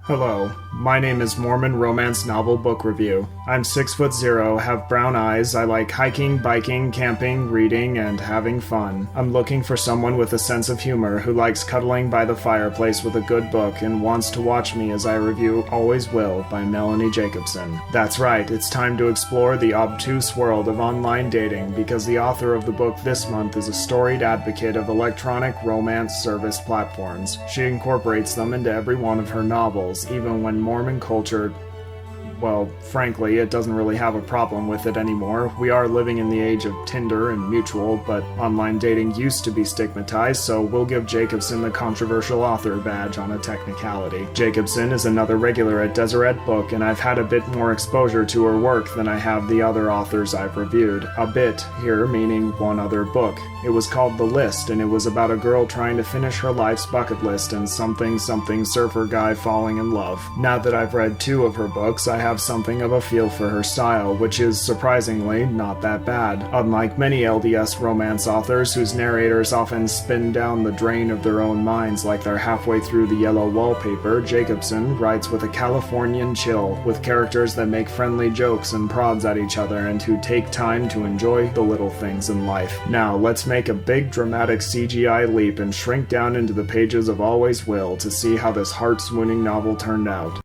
Hello, my name is Mormon Romance Novel Book Review. I'm 6'0", have brown eyes, I like hiking, biking, camping, reading, and having fun. I'm looking for someone with a sense of humor who likes cuddling by the fireplace with a good book and wants to watch me as I review Always Will by Melanie Jacobson. That's right, it's time to explore the obtuse world of online dating because the author of the book this month is a storied advocate of electronic romance service platforms. She incorporates them into every one of her novels, even when Mormon culture, well, frankly, it doesn't really have a problem with it anymore. We are living in the age of Tinder and Mutual, but online dating used to be stigmatized, so we'll give Jacobson the controversial author badge on a technicality. Jacobson is another regular at Deseret Book, and I've had a bit more exposure to her work than I have the other authors I've reviewed. A bit here meaning one other book. It was called The List, and it was about a girl trying to finish her life's bucket list and something surfer guy falling in love. Now that I've read 2 of her books, I have something of a feel for her style, which is surprisingly not that bad. Unlike many LDS romance authors whose narrators often spin down the drain of their own minds like they're halfway through the yellow wallpaper, Jacobson writes with a Californian chill, with characters that make friendly jokes and prods at each other and who take time to enjoy the little things in life. Now, let's make a big dramatic CGI leap and shrink down into the pages of Always Will to see how this heart-swooning novel turned out.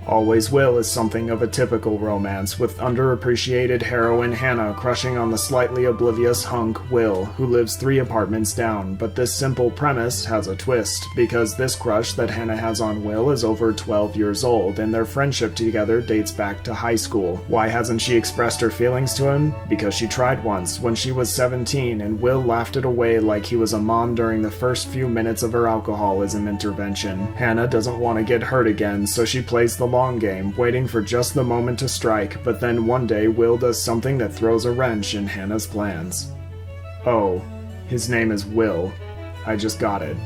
Always Will is something of a typical romance, with underappreciated heroine Hannah crushing on the slightly oblivious hunk Will, who lives 3 apartments down. But this simple premise has a twist, because this crush that Hannah has on Will is over 12 years old, and their friendship together dates back to high school. Why hasn't she expressed her feelings to him? Because she tried once, when she was 17, and Will laughed it away like he was a mom during the first few minutes of her alcoholism intervention. Hannah doesn't want to get hurt again, so she plays the long game, waiting for just the moment to strike, but then one day Will does something that throws a wrench in Hannah's plans. Oh, his name is Will. I just got it.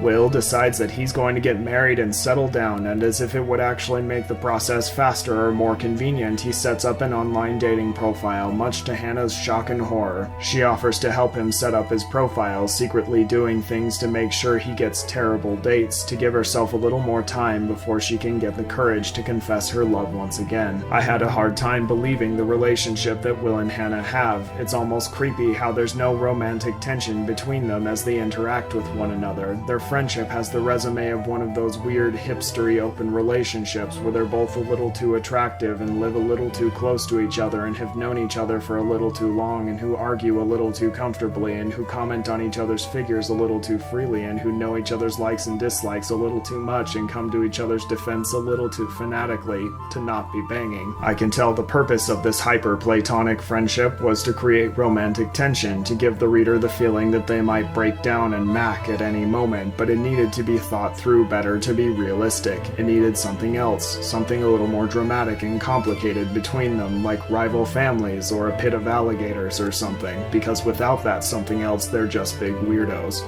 Will decides that he's going to get married and settle down, and as if it would actually make the process faster or more convenient, he sets up an online dating profile, much to Hannah's shock and horror. She offers to help him set up his profile, secretly doing things to make sure he gets terrible dates, to give herself a little more time before she can get the courage to confess her love once again. I had a hard time believing the relationship that Will and Hannah have. It's almost creepy how there's no romantic tension between them as they interact with one another. Their friendship has the resume of one of those weird hipstery open relationships where they're both a little too attractive and live a little too close to each other and have known each other for a little too long and who argue a little too comfortably and who comment on each other's figures a little too freely and who know each other's likes and dislikes a little too much and come to each other's defense a little too fanatically to not be banging. I can tell the purpose of this hyper-platonic friendship was to create romantic tension, to give the reader the feeling that they might break down and mac at any moment, but it needed to be thought through better to be realistic. It needed something else, something a little more dramatic and complicated between them, like rival families or a pit of alligators or something, because without that something else, they're just big weirdos.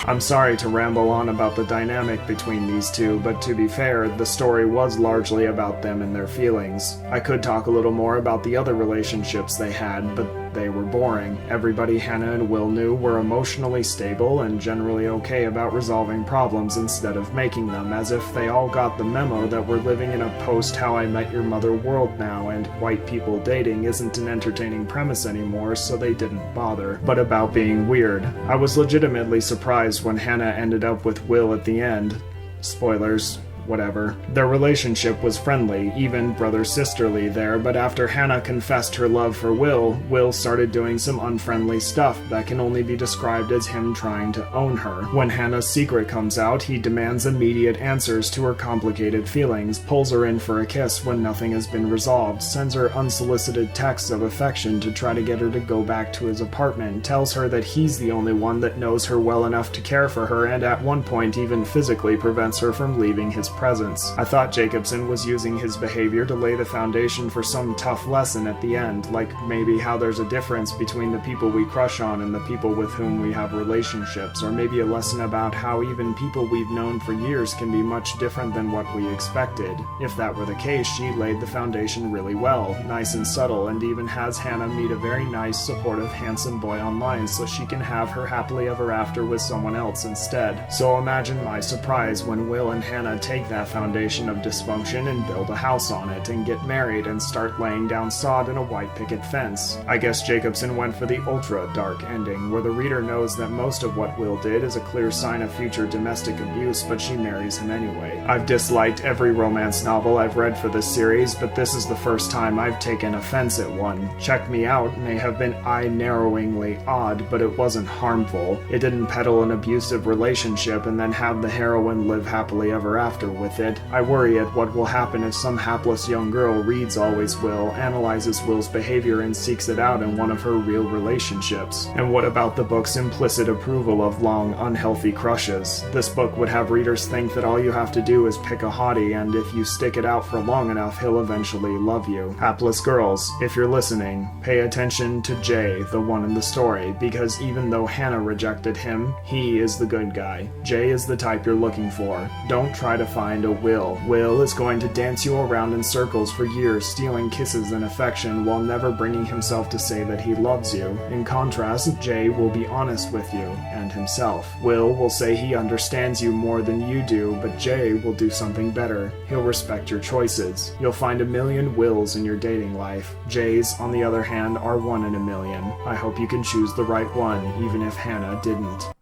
I'm sorry to ramble on about the dynamic between these two, but to be fair, the story was largely about them and their feelings. I could talk a little more about the other relationships they had, but they were boring. Everybody Hannah and Will knew were emotionally stable and generally okay about resolving problems instead of making them, as if they all got the memo that we're living in a post-How I Met Your Mother world now, and white people dating isn't an entertaining premise anymore, so they didn't bother. But about being weird, I was legitimately surprised when Hannah ended up with Will at the end. Spoilers. Whatever. Their relationship was friendly, even brother-sisterly there, but after Hannah confessed her love for Will, Will started doing some unfriendly stuff that can only be described as him trying to own her. When Hannah's secret comes out, he demands immediate answers to her complicated feelings, pulls her in for a kiss when nothing has been resolved, sends her unsolicited texts of affection to try to get her to go back to his apartment, tells her that he's the only one that knows her well enough to care for her, and at one point even physically prevents her from leaving his presence. I thought Jacobson was using his behavior to lay the foundation for some tough lesson at the end, like maybe how there's a difference between the people we crush on and the people with whom we have relationships, or maybe a lesson about how even people we've known for years can be much different than what we expected. If that were the case, she laid the foundation really well, nice and subtle, and even has Hannah meet a very nice, supportive, handsome boy online so she can have her happily ever after with someone else instead. So imagine my surprise when Will and Hannah take that foundation of dysfunction and build a house on it and get married and start laying down sod and a white picket fence. I guess Jacobson went for the ultra-dark ending, where the reader knows that most of what Will did is a clear sign of future domestic abuse, but she marries him anyway. I've disliked every romance novel I've read for this series, but this is the first time I've taken offense at one. Check Me Out may have been eye-narrowingly odd, but it wasn't harmful. It didn't peddle an abusive relationship and then have the heroine live happily ever after with it. I worry at what will happen if some hapless young girl reads Always Will, analyzes Will's behavior, and seeks it out in one of her real relationships. And what about the book's implicit approval of long, unhealthy crushes? This book would have readers think that all you have to do is pick a hottie, and if you stick it out for long enough, he'll eventually love you. Hapless girls, if you're listening, pay attention to Jay, the one in the story, because even though Hannah rejected him, he is the good guy. Jay is the type you're looking for. Don't try to find a Will. Will is going to dance you around in circles for years, stealing kisses and affection while never bringing himself to say that he loves you. In contrast, Jay will be honest with you and himself. Will say he understands you more than you do, but Jay will do something better. He'll respect your choices. You'll find a million Wills in your dating life. Jays, on the other hand, are one in a million. I hope you can choose the right one, even if Hannah didn't.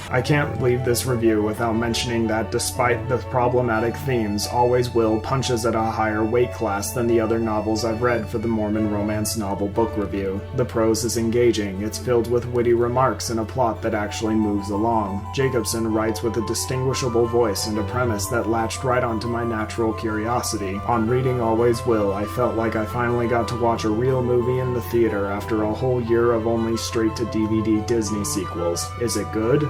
I can't leave this review without mentioning that despite the problematic themes, Always Will punches at a higher weight class than the other novels I've read for the Mormon romance novel book review. The prose is engaging, it's filled with witty remarks and a plot that actually moves along. Jacobson writes with a distinguishable voice and a premise that latched right onto my natural curiosity. On reading Always Will, I felt like I finally got to watch a real movie in the theater after a whole year of only straight-to-DVD Disney sequels. Is it good?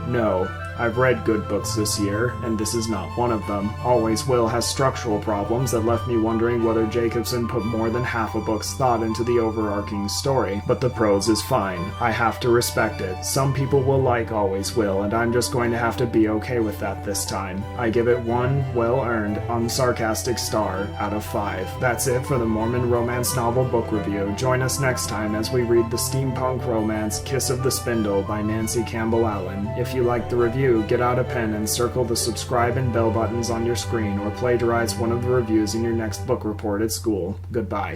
No. I've read good books this year, and this is not one of them. Always Will has structural problems that left me wondering whether Jacobson put more than half a book's thought into the overarching story, but the prose is fine. I have to respect it. Some people will like Always Will, and I'm just going to have to be okay with that this time. I give it 1 well-earned, unsarcastic star out of 5. That's it for the Mormon romance novel book review. Join us next time as we read the steampunk romance Kiss of the Spindle by Nancy Campbell Allen. If you like the review, get out a pen and circle the subscribe and bell buttons on your screen, or plagiarize one of the reviews in your next book report at school. Goodbye.